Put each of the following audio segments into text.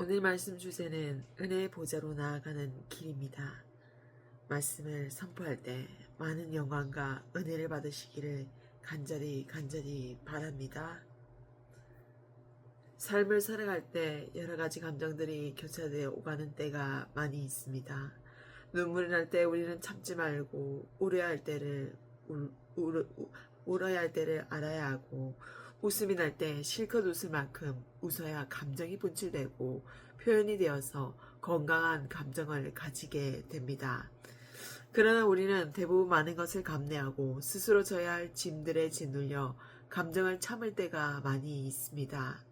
오늘 말씀 주제는 은혜의 보좌로 나아가는 길입니다. 말씀을 선포할 때 많은 영광과 은혜를 받으시기를 간절히 바랍니다. 삶을 살아갈 때 여러 가지 감정들이 교차되어 오가는 때가 많이 있습니다. 눈물이 날 때 우리는 참지 말고 울어야 할 때를 알아야 하고, 웃음이 날 때 실컷 웃을 만큼 웃어야 감정이 분출되고 표현이 되어서 건강한 감정을 가지게 됩니다. 그러나 우리는 대부분 많은 것을 감내하고 스스로 져야 할 짐들에 짓눌려 감정을 참을 때가 많이 있습니다.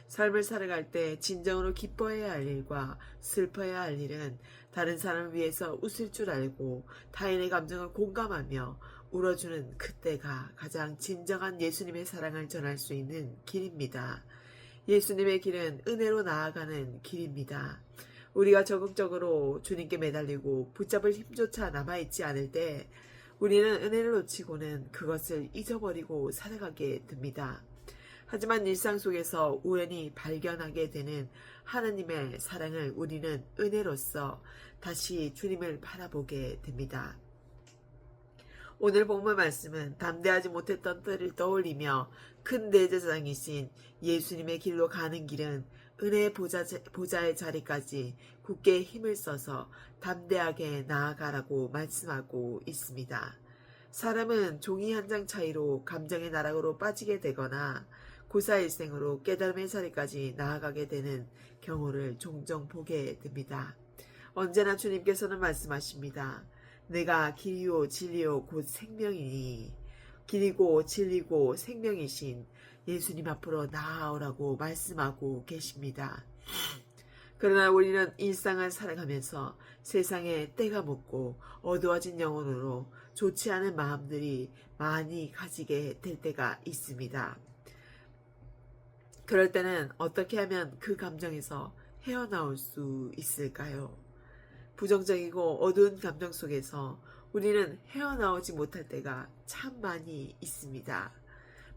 삶을 살아갈 때 진정으로 기뻐해야 할 일과 슬퍼해야 할 일은 다른 사람을 위해서 웃을 줄 알고 타인의 감정을 공감하며 울어주는 그때가 가장 진정한 예수님의 사랑을 전할 수 있는 길입니다. 예수님의 길은 은혜로 나아가는 길입니다. 우리가 적극적으로 주님께 매달리고 붙잡을 힘조차 남아있지 않을 때 우리는 은혜를 놓치고는 그것을 잊어버리고 살아가게 됩니다. 하지만 일상 속에서 우연히 발견하게 되는 하나님의 사랑을 우리는 은혜로서 다시 주님을 바라보게 됩니다. 오늘 본문 말씀은 담대하지 못했던 때를 떠올리며 큰 대제사장이신 예수님의 길로 가는 길은 은혜의 보좌의 자리까지 굳게 힘을 써서 담대하게 나아가라고 말씀하고 있습니다. 사람은 종이 한 장 차이로 감정의 나락으로 빠지게 되거나 고사일생으로 깨달음의 자리까지 나아가게 되는 경우를 종종 보게 됩니다. 언제나 주님께서는 말씀하십니다. 내가 길이요 진리요 곧 생명이니, 길이고 진리고 생명이신 예수님 앞으로 나아오라고 말씀하고 계십니다. 그러나 우리는 일상을 살아가면서 세상에 때가 묻고 어두워진 영혼으로 좋지 않은 마음들이 많이 가지게 될 때가 있습니다. 그럴 때는 어떻게 하면 그 감정에서 헤어나올 수 있을까요? 부정적이고 어두운 감정 속에서 우리는 헤어나오지 못할 때가 참 많이 있습니다.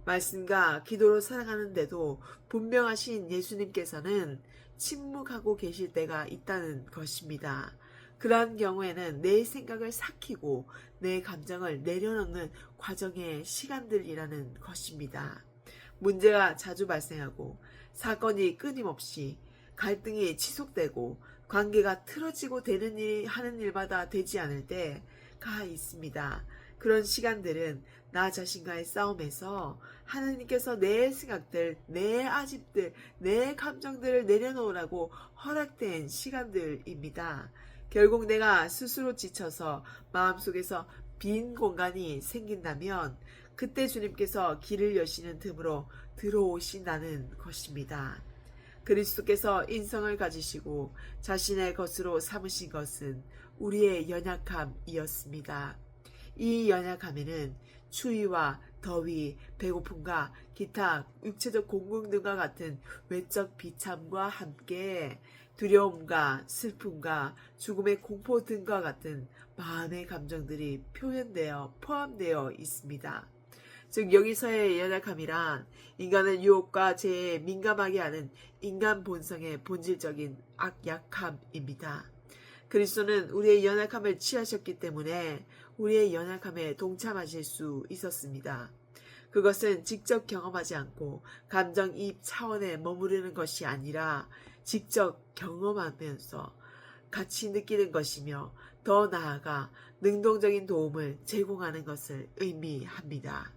말씀과 기도로 살아가는데도 분명하신 예수님께서는 침묵하고 계실 때가 있다는 것입니다. 그러한 경우에는 내 생각을 삭히고 내 감정을 내려놓는 과정의 시간들이라는 것입니다. 문제가 자주 발생하고 사건이 끊임없이 갈등이 지속되고 관계가 틀어지고 하는 일마다 되지 않을 때가 있습니다. 그런 시간들은 나 자신과의 싸움에서 하나님께서 내 생각들, 내 아집들, 내 감정들을 내려놓으라고 허락된 시간들입니다. 결국 내가 스스로 지쳐서 마음속에서 빈 공간이 생긴다면 그때 주님께서 길을 여시는 틈으로 들어오신다는 것입니다. 그리스도께서 인성을 가지시고 자신의 것으로 삼으신 것은 우리의 연약함이었습니다. 이 연약함에는 추위와 더위, 배고픔과 기타 육체적 공공 등과 같은 외적 비참과 함께 두려움과 슬픔과 죽음의 공포 등과 같은 마음의 감정들이 포함되어 있습니다. 즉 여기서의 연약함이란 인간을 유혹과 재해에 민감하게 하는 인간 본성의 본질적인 약함입니다. 그리스도는 우리의 연약함을 취하셨기 때문에 우리의 연약함에 동참하실 수 있었습니다. 그것은 직접 경험하지 않고 감정이입 차원에 머무르는 것이 아니라 직접 경험하면서 같이 느끼는 것이며 더 나아가 능동적인 도움을 제공하는 것을 의미합니다.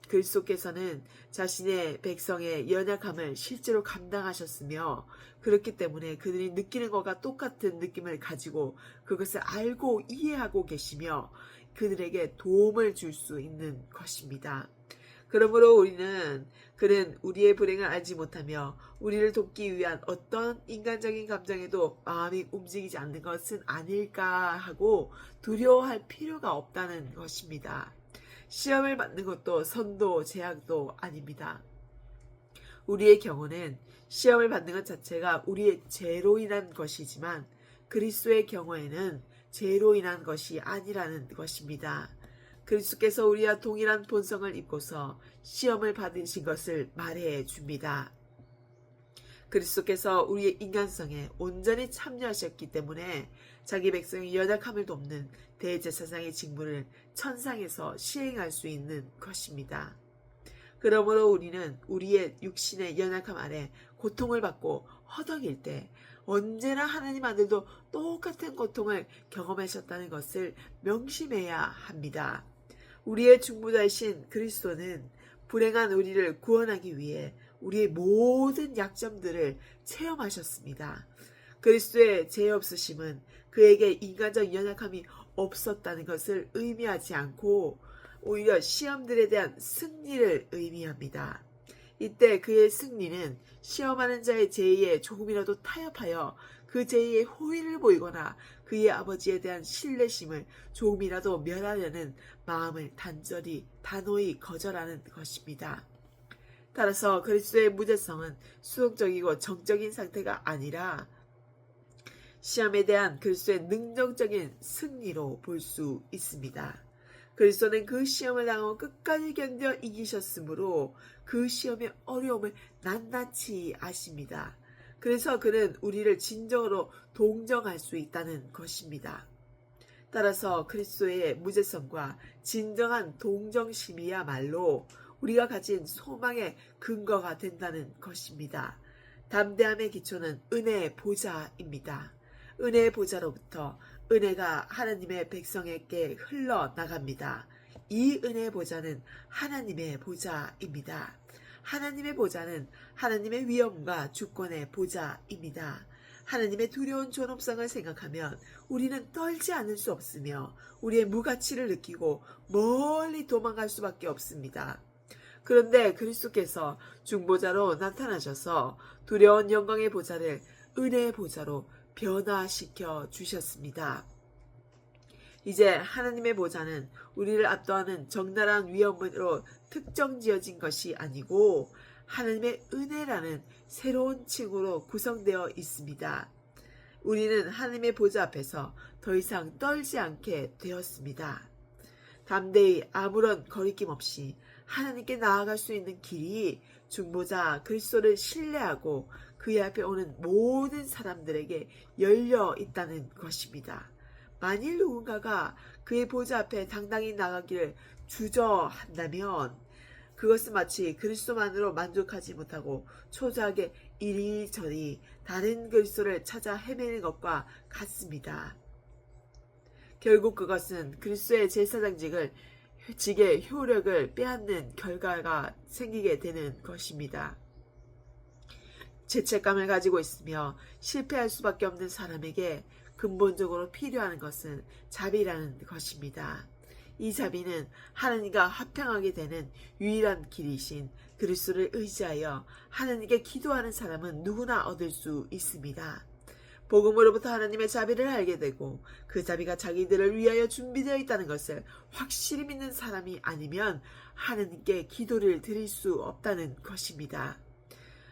그리스도께서는 자신의 백성의 연약함을 실제로 감당하셨으며 그렇기 때문에 그들이 느끼는 것과 똑같은 느낌을 가지고 그것을 알고 이해하고 계시며 그들에게 도움을 줄 수 있는 것입니다. 그러므로 그는 우리의 불행을 알지 못하며 우리를 돕기 위한 어떤 인간적인 감정에도 마음이 움직이지 않는 것은 아닐까 하고 두려워할 필요가 없다는 것입니다. 시험을 받는 것도 선도 제약도 아닙니다. 우리의 경우는 시험을 받는 것 자체가 우리의 죄로 인한 것이지만 그리스도의 경우에는 죄로 인한 것이 아니라는 것입니다. 그리스도께서 우리와 동일한 본성을 입고서 시험을 받으신 것을 말해 줍니다. 그리스도께서 우리의 인간성에 온전히 참여하셨기 때문에 자기 백성의 연약함을 돕는 대제사장의 직무를 천상에서 시행할 수 있는 것입니다. 그러므로 우리는 우리의 육신의 연약함 아래 고통을 받고 허덕일 때 언제나 하나님 아들도 똑같은 고통을 경험하셨다는 것을 명심해야 합니다. 우리의 중보자이신 그리스도는 불행한 우리를 구원하기 위해 우리의 모든 약점들을 체험하셨습니다. 그리스도의 죄 없으심은 그에게 인간적 연약함이 없었다는 것을 의미하지 않고 오히려 시험들에 대한 승리를 의미합니다. 이때 그의 승리는 시험하는 자의 죄에 조금이라도 타협하여 그 죄의 호의를 보이거나 그의 아버지에 대한 신뢰심을 조금이라도 멸하려는 마음을 단호히 거절하는 것입니다. 따라서 그리스도의 무죄성은 수동적이고 정적인 상태가 아니라 시험에 대한 그리스도의 능동적인 승리로 볼 수 있습니다. 그리스도는 그 시험을 당하고 끝까지 견뎌 이기셨으므로 그 시험의 어려움을 낱낱이 아십니다. 그래서 그는 우리를 진정으로 동정할 수 있다는 것입니다. 따라서 그리스도의 무죄성과 진정한 동정심이야말로 우리가 가진 소망의 근거가 된다는 것입니다. 담대함의 기초는 은혜의 보좌입니다. 은혜의 보좌로부터 은혜가 하나님의 백성에게 흘러나갑니다. 이 은혜의 보좌는 하나님의 보좌입니다. 하나님의 보좌는 하나님의 위엄과 주권의 보좌입니다. 하나님의 두려운 존엄성을 생각하면 우리는 떨지 않을 수 없으며 우리의 무가치를 느끼고 멀리 도망갈 수밖에 없습니다. 그런데 그리스도께서 중보자로 나타나셔서 두려운 영광의 보좌를 은혜의 보좌로 변화시켜 주셨습니다. 이제 하나님의 보좌는 우리를 압도하는 적나라한 위험으로 특정지어진 것이 아니고 하나님의 은혜라는 새로운 층으로 구성되어 있습니다. 우리는 하나님의 보좌 앞에서 더 이상 떨지 않게 되었습니다. 담대히 아무런 거리낌 없이 하나님께 나아갈 수 있는 길이 중보자 그리스도를 신뢰하고 그의 앞에 오는 모든 사람들에게 열려 있다는 것입니다. 만일 누군가가 그의 보좌 앞에 당당히 나가기를 주저한다면 그것은 마치 그리스도만으로 만족하지 못하고 초조하게 이리저리 다른 그리스도를 찾아 헤매는 것과 같습니다. 결국 그것은 그리스도의 제사장직의 효력을 빼앗는 결과가 생기게 되는 것입니다. 죄책감을 가지고 있으며 실패할 수밖에 없는 사람에게 근본적으로 필요한 것은 자비라는 것입니다. 이 자비는 하나님과 화평하게 되는 유일한 길이신 그리스도를 의지하여 하나님께 기도하는 사람은 누구나 얻을 수 있습니다. 복음으로부터 하나님의 자비를 알게 되고 그 자비가 자기들을 위하여 준비되어 있다는 것을 확실히 믿는 사람이 아니면 하나님께 기도를 드릴 수 없다는 것입니다.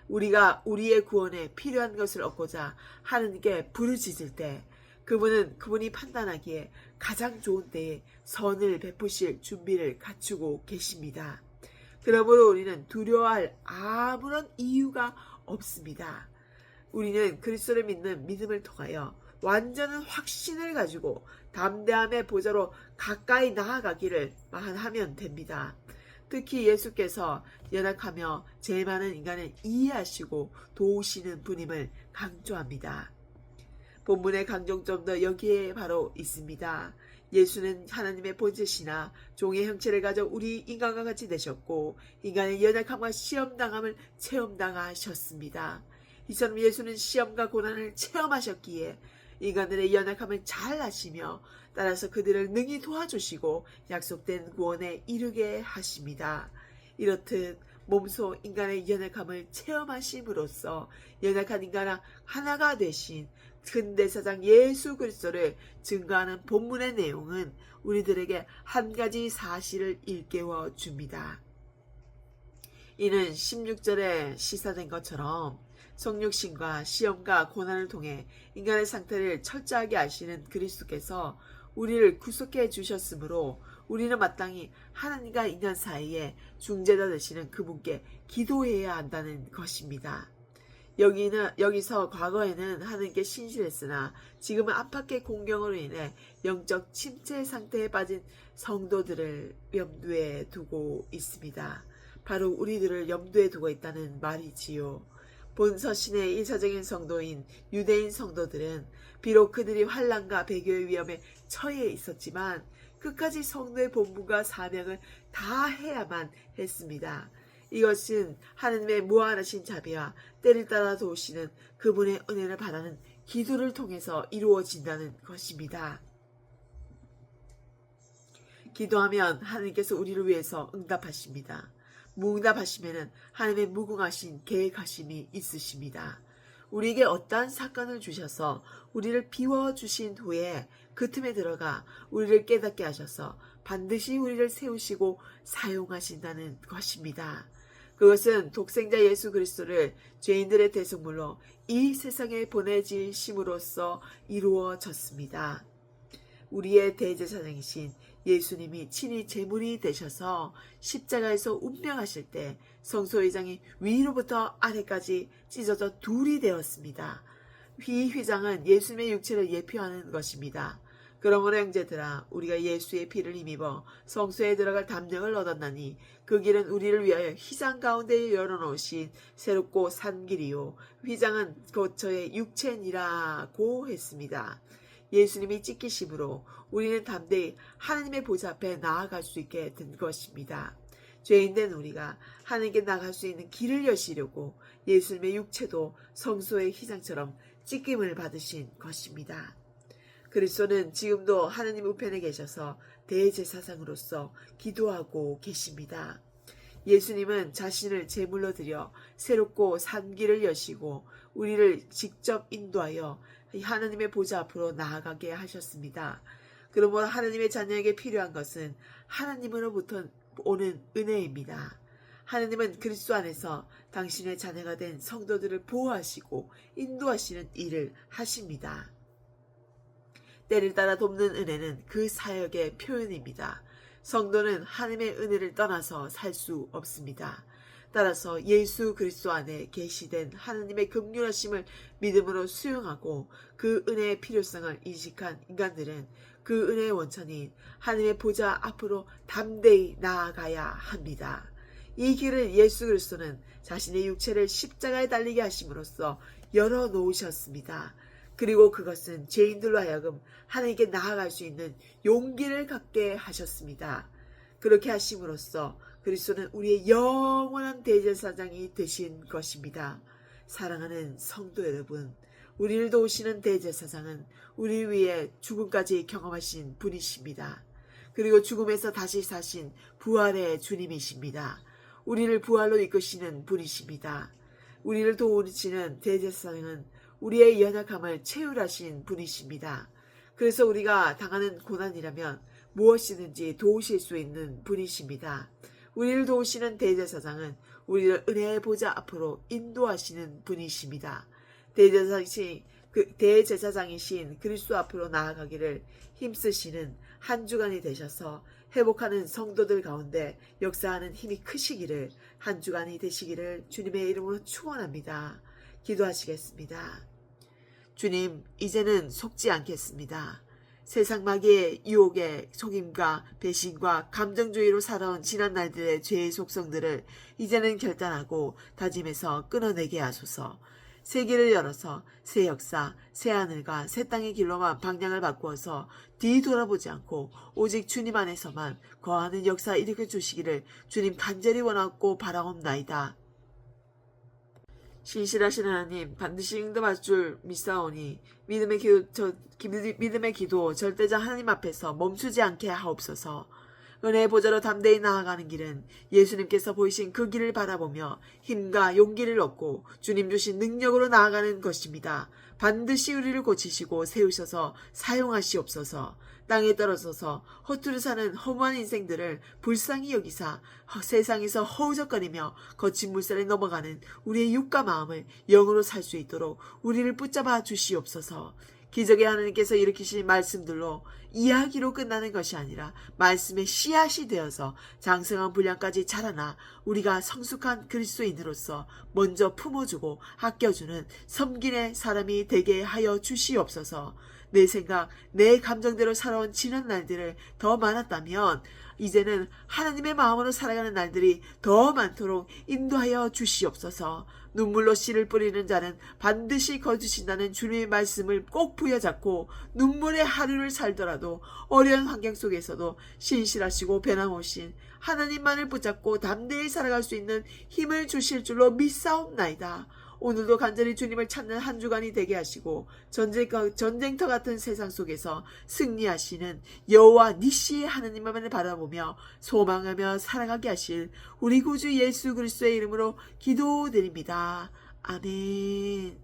우리가 우리의 구원에 필요한 것을 얻고자 하나님께 부르짖을 때 그분이 판단하기에 가장 좋은 때에 선을 베푸실 준비를 갖추고 계십니다. 그러므로 우리는 두려워할 아무런 이유가 없습니다. 우리는 그리스도를 믿는 믿음을 통하여 완전한 확신을 가지고 담대함의 보좌로 가까이 나아가기를 하면 됩니다. 특히 예수께서 연약하며 죄 많은 인간을 이해하시고 도우시는 분임을 강조합니다. 본문의 강조점도 여기에 바로 있습니다. 예수는 하나님의 본체시나 종의 형체를 가져 우리 인간과 같이 되셨고 인간의 연약함과 시험당함을 체험당하셨습니다. 이처럼 예수는 시험과 고난을 체험하셨기에 인간들의 연약함을 잘 아시며 따라서 그들을 능히 도와주시고 약속된 구원에 이르게 하십니다. 이렇듯 몸소 인간의 연약함을 체험하심으로써 연약한 인간과 하나가 되신 근대사장 예수 그리스도를 증거하는 본문의 내용은 우리들에게 한 가지 사실을 일깨워 줍니다. 이는 16절에 시사된 것처럼 성육신과 시험과 고난을 통해 인간의 상태를 철저하게 아시는 그리스도께서 우리를 구속해 주셨으므로 우리는 마땅히 하나님과 인간 사이에 중재자 되시는 그분께 기도해야 한다는 것입니다. 여기서 과거에는 하느님께 신실했으나 지금은 안팎의 공경으로 인해 영적 침체 상태에 빠진 성도들을 염두에 두고 있습니다. 바로 우리들을 염두에 두고 있다는 말이지요. 본 서신의 일차적인 성도인 유대인 성도들은 비록 그들이 환난과 배교의 위험에 처해 있었지만 끝까지 성도의 본분과 사명을 다해야만 했습니다. 이것은 하느님의 무한하신 자비와 때를 따라 도우시는 그분의 은혜를 바라는 기도를 통해서 이루어진다는 것입니다. 기도하면 하느님께서 우리를 위해서 응답하십니다. 무응답하시면 하나님의 무궁하신 계획하심이 있으십니다. 우리에게 어떠한 사건을 주셔서 우리를 비워주신 후에 그 틈에 들어가 우리를 깨닫게 하셔서 반드시 우리를 세우시고 사용하신다는 것입니다. 그것은 독생자 예수 그리스도를 죄인들의 대속물로 이 세상에 보내주심으로써 이루어졌습니다. 우리의 대제사장이신 예수님이 친히 제물이 되셔서 십자가에서 운명하실 때 성소회장이 위로부터 아래까지 찢어져 둘이 되었습니다. 이 휘장은 예수님의 육체를 예표하는 것입니다. 그러므로 형제들아, 우리가 예수의 피를 힘입어 성소에 들어갈 담력을 얻었나니 그 길은 우리를 위하여 휘장 가운데 열어놓으신 새롭고 산 길이요 휘장은 곧 저의 육체니라고 했습니다. 예수님이 찢기심으로 우리는 담대히 하나님의 보좌 앞에 나아갈 수 있게 된 것입니다. 죄인된 우리가 하나님께 나갈 수 있는 길을 여시려고 예수님의 육체도 성소의 휘장처럼 찢김을 받으신 것입니다. 그리스도는 지금도 하나님 우편에 계셔서 대제사장으로서 기도하고 계십니다. 예수님은 자신을 제물로 드려 새롭고 산 길을 여시고 우리를 직접 인도하여 하나님의 보좌 앞으로 나아가게 하셨습니다. 그러므로 하나님의 자녀에게 필요한 것은 하나님으로부터 오는 은혜입니다. 하나님은 그리스도 안에서 당신의 자녀가 된 성도들을 보호하시고 인도하시는 일을 하십니다. 때를 따라 돕는 은혜는 그 사역의 표현입니다. 성도는 하나님의 은혜를 떠나서 살 수 없습니다. 따라서 예수 그리스도 안에 계시된 하나님의 긍휼하심을 믿음으로 수용하고 그 은혜의 필요성을 인식한 인간들은 그 은혜의 원천인 하나님의 보좌 앞으로 담대히 나아가야 합니다. 이 길을 예수 그리스도는 자신의 육체를 십자가에 달리게 하심으로써 열어놓으셨습니다. 그리고 그것은 죄인들로 하여금 하나님께 나아갈 수 있는 용기를 갖게 하셨습니다. 그렇게 하심으로써 그리스도는 우리의 영원한 대제사장이 되신 것입니다. 사랑하는 성도 여러분, 우리를 도우시는 대제사장은 우리 위해 죽음까지 경험하신 분이십니다. 그리고 죽음에서 다시 사신 부활의 주님이십니다. 우리를 부활로 이끄시는 분이십니다. 우리를 도우시는 대제사장은 우리의 연약함을 채울하신 분이십니다. 그래서 우리가 당하는 고난이라면 무엇이든지 도우실 수 있는 분이십니다. 우리를 도우시는 대제사장은 우리를 은혜의 보좌 앞으로 인도하시는 분이십니다. 대제사장이신 그리스도 앞으로 나아가기를 힘쓰시는 한 주간이 되셔서 회복하는 성도들 가운데 역사하는 힘이 크시기를 한 주간이 되시기를 주님의 이름으로 축원합니다. 기도하시겠습니다. 주님, 이제는 속지 않겠습니다. 세상 마귀의 유혹에 속임과 배신과 감정주의로 살아온 지난 날들의 죄의 속성들을 이제는 결단하고 다짐해서 끊어내게 하소서. 새 길을 열어서 새 역사, 새 하늘과 새 땅의 길로만 방향을 바꾸어서 뒤돌아보지 않고 오직 주님 안에서만 거하는 역사 일으켜 주시기를 주님 간절히 원하고 바라옵나이다. 신실하신 하나님, 반드시 응답할 줄 믿사오니 믿음의 기도 절대자 하나님 앞에서 멈추지 않게 하옵소서. 은혜의 보좌로 담대히 나아가는 길은 예수님께서 보이신 그 길을 바라보며 힘과 용기를 얻고 주님 주신 능력으로 나아가는 것입니다. 반드시 우리를 고치시고 세우셔서 사용하시옵소서. 땅에 떨어져서 허투루 사는 허무한 인생들을 불쌍히 여기사 세상에서 허우적거리며 거친 물살에 넘어가는 우리의 육과 마음을 영으로 살 수 있도록 우리를 붙잡아 주시옵소서. 기적의 하나님께서 일으키신 말씀들로 이야기로 끝나는 것이 아니라 말씀의 씨앗이 되어서 장성한 분량까지 자라나 우리가 성숙한 그리스도인으로서 먼저 품어주고 아껴주는 섬기는 사람이 되게 하여 주시옵소서. 내 생각, 내 감정대로 살아온 지난 날들을 더 많았다면 이제는 하나님의 마음으로 살아가는 날들이 더 많도록 인도하여 주시옵소서. 눈물로 씨를 뿌리는 자는 반드시 거두신다는 주님의 말씀을 꼭 부여잡고 눈물의 하루를 살더라도 어려운 환경 속에서도 신실하시고 변함없인 하나님만을 붙잡고 담대히 살아갈 수 있는 힘을 주실 줄로 믿사옵나이다. 오늘도 간절히 주님을 찾는 한 주간이 되게 하시고 전쟁터 같은 세상 속에서 승리하시는 여호와 니시의 하나님만을 바라보며 소망하며 살아가게 하실 우리 구주 예수 그리스도의 이름으로 기도드립니다. 아멘.